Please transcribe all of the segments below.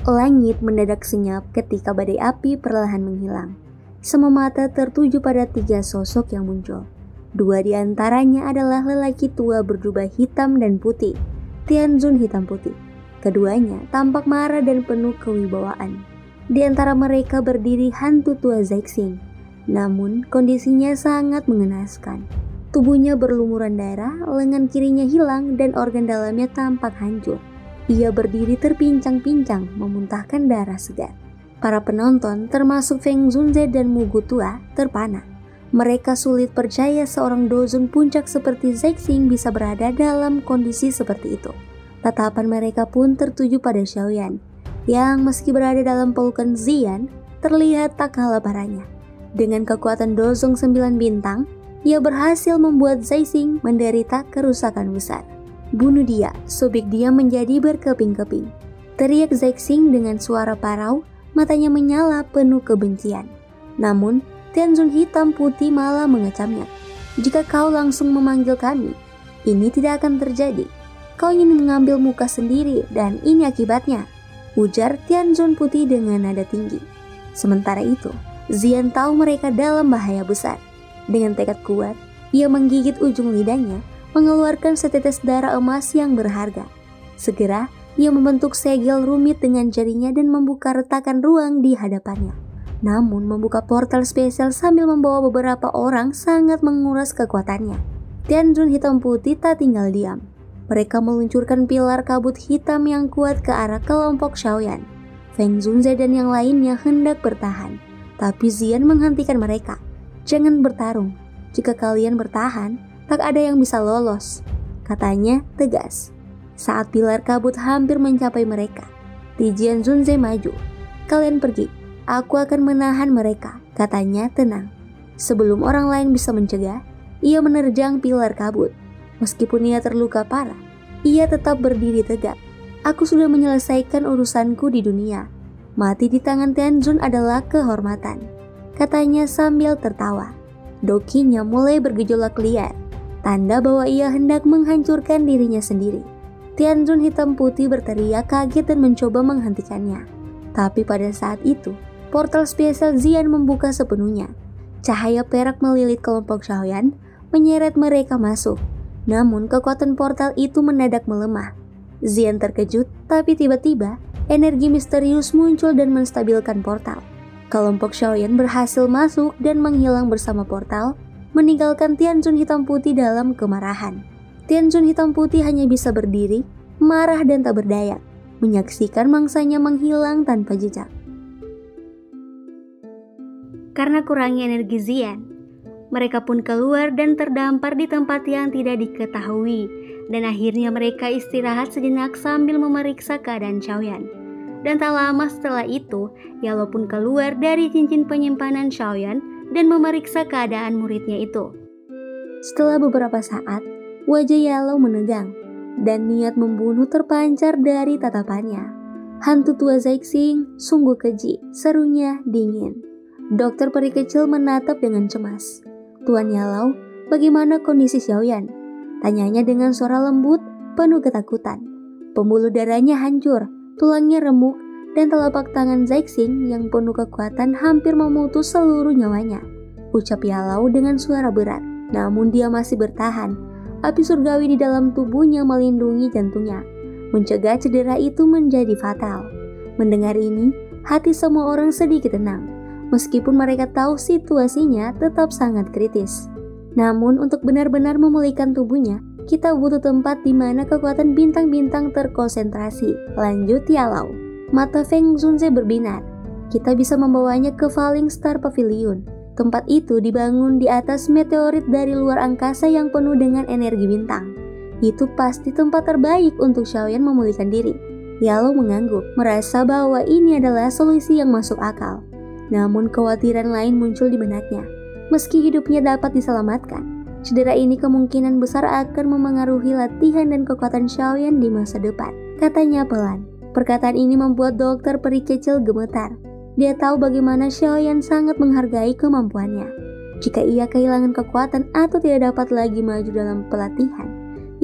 Langit mendadak senyap ketika badai api perlahan menghilang. Semua mata tertuju pada 3 sosok yang muncul. 2 di antaranya adalah lelaki tua berjubah hitam dan putih, Tianzun hitam putih. Keduanya tampak marah dan penuh kewibawaan. Di antara mereka berdiri hantu tua Zexing. Namun kondisinya sangat mengenaskan. Tubuhnya berlumuran darah, lengan kirinya hilang dan organ dalamnya tampak hancur. Ia berdiri terpincang-pincang memuntahkan darah segar. Para penonton termasuk Feng Zunze dan Mugu Tua terpana. Mereka sulit percaya seorang dozun puncak seperti Zexing bisa berada dalam kondisi seperti itu. Tatapan mereka pun tertuju pada Xiaoyan, yang meski berada dalam pelukan Ziyan, terlihat tak kalah parahnya. Dengan kekuatan dozong 9 bintang, ia berhasil membuat Zexing menderita kerusakan besar. Bunuh dia, sobek dia menjadi berkeping-keping. Teriak Zexing dengan suara parau, matanya menyala penuh kebencian. Namun, Tianzun hitam putih malah mengecamnya. Jika kau langsung memanggil kami, ini tidak akan terjadi. Kau ingin mengambil muka sendiri dan ini akibatnya, ujar Tianzun putih dengan nada tinggi. Sementara itu, Ziyan tahu mereka dalam bahaya besar. Dengan tekad kuat, ia menggigit ujung lidahnya, mengeluarkan setetes darah emas yang berharga. Segera, ia membentuk segel rumit dengan jarinya dan membuka retakan ruang di hadapannya. Namun, membuka portal spesial sambil membawa beberapa orang sangat menguras kekuatannya. Tianzun hitam putih tak tinggal diam. Mereka meluncurkan pilar kabut hitam yang kuat ke arah kelompok Xiaoyan. Feng Zunze dan yang lainnya hendak bertahan, tapi Ziyan menghentikan mereka. Jangan bertarung. Jika kalian bertahan, tak ada yang bisa lolos, katanya tegas. Saat pilar kabut hampir mencapai mereka, Tijian Zunze maju. Kalian pergi, aku akan menahan mereka, katanya tenang. Sebelum orang lain bisa mencegah, ia menerjang pilar kabut. Meskipun ia terluka parah, ia tetap berdiri tegak. Aku sudah menyelesaikan urusanku di dunia. Mati di tangan Tianzun adalah kehormatan, katanya sambil tertawa. Dokinya mulai bergejolak liar, tanda bahwa ia hendak menghancurkan dirinya sendiri. Tianzun hitam putih berteriak kaget dan mencoba menghentikannya. Tapi pada saat itu, portal spesial Ziyan membuka sepenuhnya. Cahaya perak melilit kelompok Xiaoyan, menyeret mereka masuk. Namun kekuatan portal itu mendadak melemah. Ziyan terkejut, tapi tiba-tiba energi misterius muncul dan menstabilkan portal. Kelompok Xiaoyan berhasil masuk dan menghilang bersama portal, meninggalkan Tianzun hitam putih dalam kemarahan. Tianzun hitam putih hanya bisa berdiri, marah dan tak berdaya, menyaksikan mangsanya menghilang tanpa jejak. Karena kurangnya energi Ziyan, mereka pun keluar dan terdampar di tempat yang tidak diketahui, dan akhirnya mereka istirahat sejenak sambil memeriksa keadaan Xiaoyan. Dan tak lama setelah itu, Yalo pun keluar dari cincin penyimpanan Xiaoyan dan memeriksa keadaan muridnya itu. Setelah beberapa saat, wajah Yalo menegang dan niat membunuh terpancar dari tatapannya. Hantu tua Zexing sungguh keji, serunya dingin. Dokter peri kecil menatap dengan cemas. Tuan Yalo, bagaimana kondisi Xiaoyan? Tanyanya dengan suara lembut, penuh ketakutan. Pembuluh darahnya hancur, tulangnya remuk, dan telapak tangan Zexing yang penuh kekuatan hampir memutus seluruh nyawanya. Ucap Yalo dengan suara berat, namun dia masih bertahan. Api surgawi di dalam tubuhnya melindungi jantungnya, mencegah cedera itu menjadi fatal. Mendengar ini, hati semua orang sedikit tenang, meskipun mereka tahu situasinya tetap sangat kritis. Namun untuk benar-benar memulihkan tubuhnya, kita butuh tempat di mana kekuatan bintang-bintang terkonsentrasi, lanjut Yalo. Mata Feng Zunze berbinar. Kita bisa membawanya ke Falling Star Pavilion. Tempat itu dibangun di atas meteorit dari luar angkasa yang penuh dengan energi bintang. Itu pasti tempat terbaik untuk Xiaoyan memulihkan diri. Yalo mengangguk, merasa bahwa ini adalah solusi yang masuk akal. Namun kekhawatiran lain muncul di benaknya. Meski hidupnya dapat diselamatkan, cedera ini kemungkinan besar akan memengaruhi latihan dan kekuatan Xiaoyan di masa depan, katanya pelan. Perkataan ini membuat dokter peri kecil gemetar. Dia tahu bagaimana Xiaoyan sangat menghargai kemampuannya. Jika ia kehilangan kekuatan atau tidak dapat lagi maju dalam pelatihan,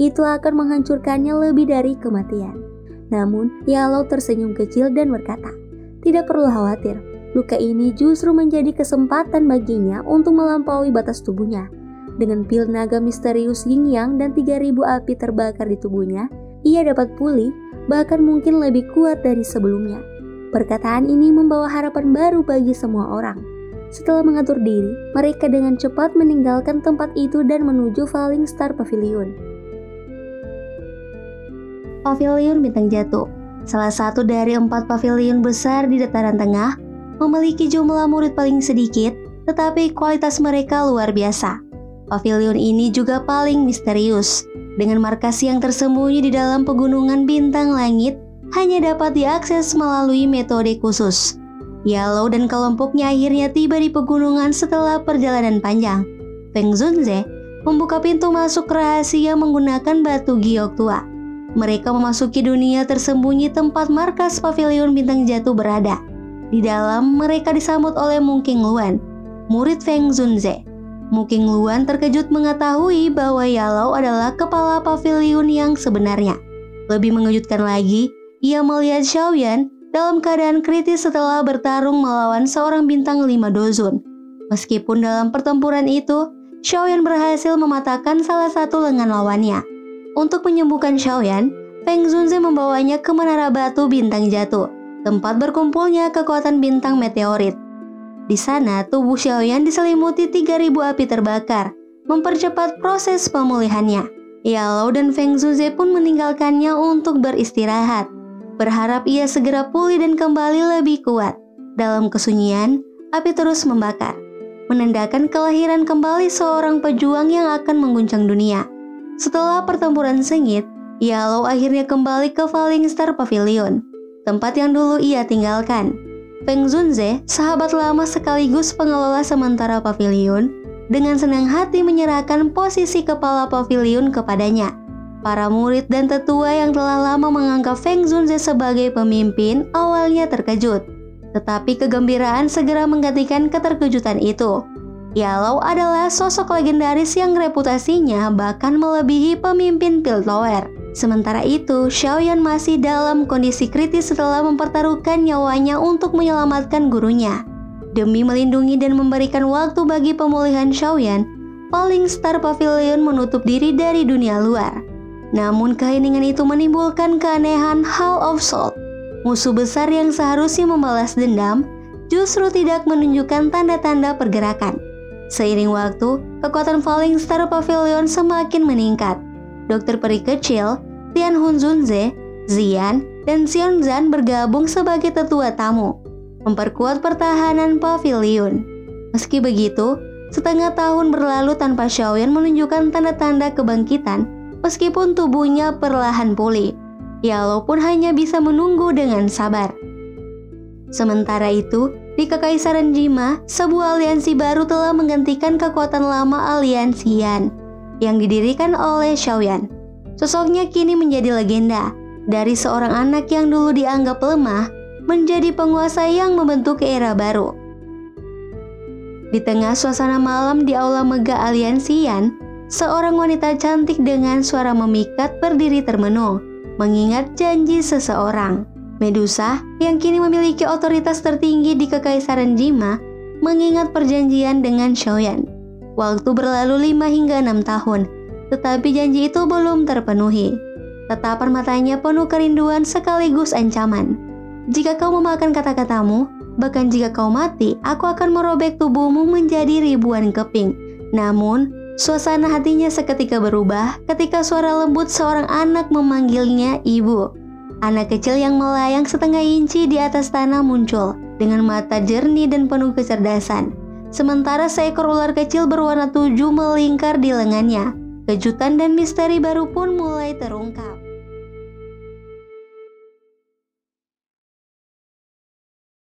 itu akan menghancurkannya lebih dari kematian. Namun, Yellow tersenyum kecil dan berkata, "Tidak perlu khawatir, luka ini justru menjadi kesempatan baginya untuk melampaui batas tubuhnya. Dengan pil naga misterius Yin Yang dan 3000 api terbakar di tubuhnya, ia dapat pulih, bahkan mungkin lebih kuat dari sebelumnya." Perkataan ini membawa harapan baru bagi semua orang. Setelah mengatur diri, mereka dengan cepat meninggalkan tempat itu dan menuju Falling Star Pavilion. Pavilion Bintang Jatuh, salah satu dari 4 pavilion besar di dataran tengah, memiliki jumlah murid paling sedikit, tetapi kualitas mereka luar biasa. Pavilion ini juga paling misterius, dengan markas yang tersembunyi di dalam pegunungan bintang langit, hanya dapat diakses melalui metode khusus. Yellow dan kelompoknya akhirnya tiba di pegunungan setelah perjalanan panjang. Feng Zunze membuka pintu masuk rahasia menggunakan batu giok tua. Mereka memasuki dunia tersembunyi tempat markas Pavilion Bintang Jatuh berada. Di dalam, mereka disambut oleh Mu Qingluan, murid Feng Zunze. Mu Qingluan terkejut mengetahui bahwa Yellow adalah kepala pavilion yang sebenarnya. Lebih mengejutkan lagi, ia melihat Xiaoyan dalam keadaan kritis setelah bertarung melawan seorang bintang 5 dozun. Meskipun dalam pertempuran itu, Xiaoyan berhasil mematahkan salah satu lengan lawannya. Untuk menyembuhkan Xiaoyan, Feng Zunze membawanya ke Menara Batu Bintang Jatuh, tempat berkumpulnya kekuatan bintang meteorit. Di sana, tubuh Xiaoyan diselimuti 3000 api terbakar, mempercepat proses pemulihannya. Yellow dan Feng Zunze pun meninggalkannya untuk beristirahat, berharap ia segera pulih dan kembali lebih kuat. Dalam kesunyian, api terus membakar, menandakan kelahiran kembali seorang pejuang yang akan mengguncang dunia. Setelah pertempuran sengit, Yellow akhirnya kembali ke Falling Star Pavilion, tempat yang dulu ia tinggalkan. Feng Zunze, sahabat lama sekaligus pengelola sementara pavilion, dengan senang hati menyerahkan posisi kepala pavilion kepadanya. Para murid dan tetua yang telah lama menganggap Feng Zunze sebagai pemimpin awalnya terkejut, tetapi kegembiraan segera menggantikan keterkejutan itu. Yellow adalah sosok legendaris yang reputasinya bahkan melebihi pemimpin Piltover. Sementara itu, Xiaoyan masih dalam kondisi kritis setelah mempertaruhkan nyawanya untuk menyelamatkan gurunya. Demi melindungi dan memberikan waktu bagi pemulihan Xiaoyan, Falling Star Pavilion menutup diri dari dunia luar. Namun keheningan itu menimbulkan keanehan Hall of Salt. Musuh besar yang seharusnya membalas dendam justru tidak menunjukkan tanda-tanda pergerakan. Seiring waktu, kekuatan Falling Star Pavilion semakin meningkat. Dokter peri kecil, Tianhun Zunze, Xian, dan Xiongzhan bergabung sebagai tetua tamu, memperkuat pertahanan pavilion. Meski begitu, setengah tahun berlalu tanpa Xiaoyan menunjukkan tanda-tanda kebangkitan, meskipun tubuhnya perlahan pulih. Yellow pun hanya bisa menunggu dengan sabar. Sementara itu, di Kekaisaran Jima, sebuah aliansi baru telah menggantikan kekuatan lama aliansi Yan yang didirikan oleh Xiaoyan. Sosoknya kini menjadi legenda, dari seorang anak yang dulu dianggap lemah menjadi penguasa yang membentuk era baru. Di tengah suasana malam di aula megah aliansi Yan, seorang wanita cantik dengan suara memikat berdiri termenung, mengingat janji seseorang. Medusa, yang kini memiliki otoritas tertinggi di Kekaisaran Jima, mengingat perjanjian dengan Xiaoyan. Waktu berlalu 5 hingga 6 tahun, tetapi janji itu belum terpenuhi. Tatapan matanya penuh kerinduan sekaligus ancaman. "Jika kau memakan kata-katamu, bahkan jika kau mati, aku akan merobek tubuhmu menjadi ribuan keping." Namun, suasana hatinya seketika berubah ketika suara lembut seorang anak memanggilnya ibu. Anak kecil yang melayang setengah inci di atas tanah muncul dengan mata jernih dan penuh kecerdasan. Sementara seekor ular kecil berwarna 7 melingkar di lengannya. Kejutan dan misteri baru pun mulai terungkap.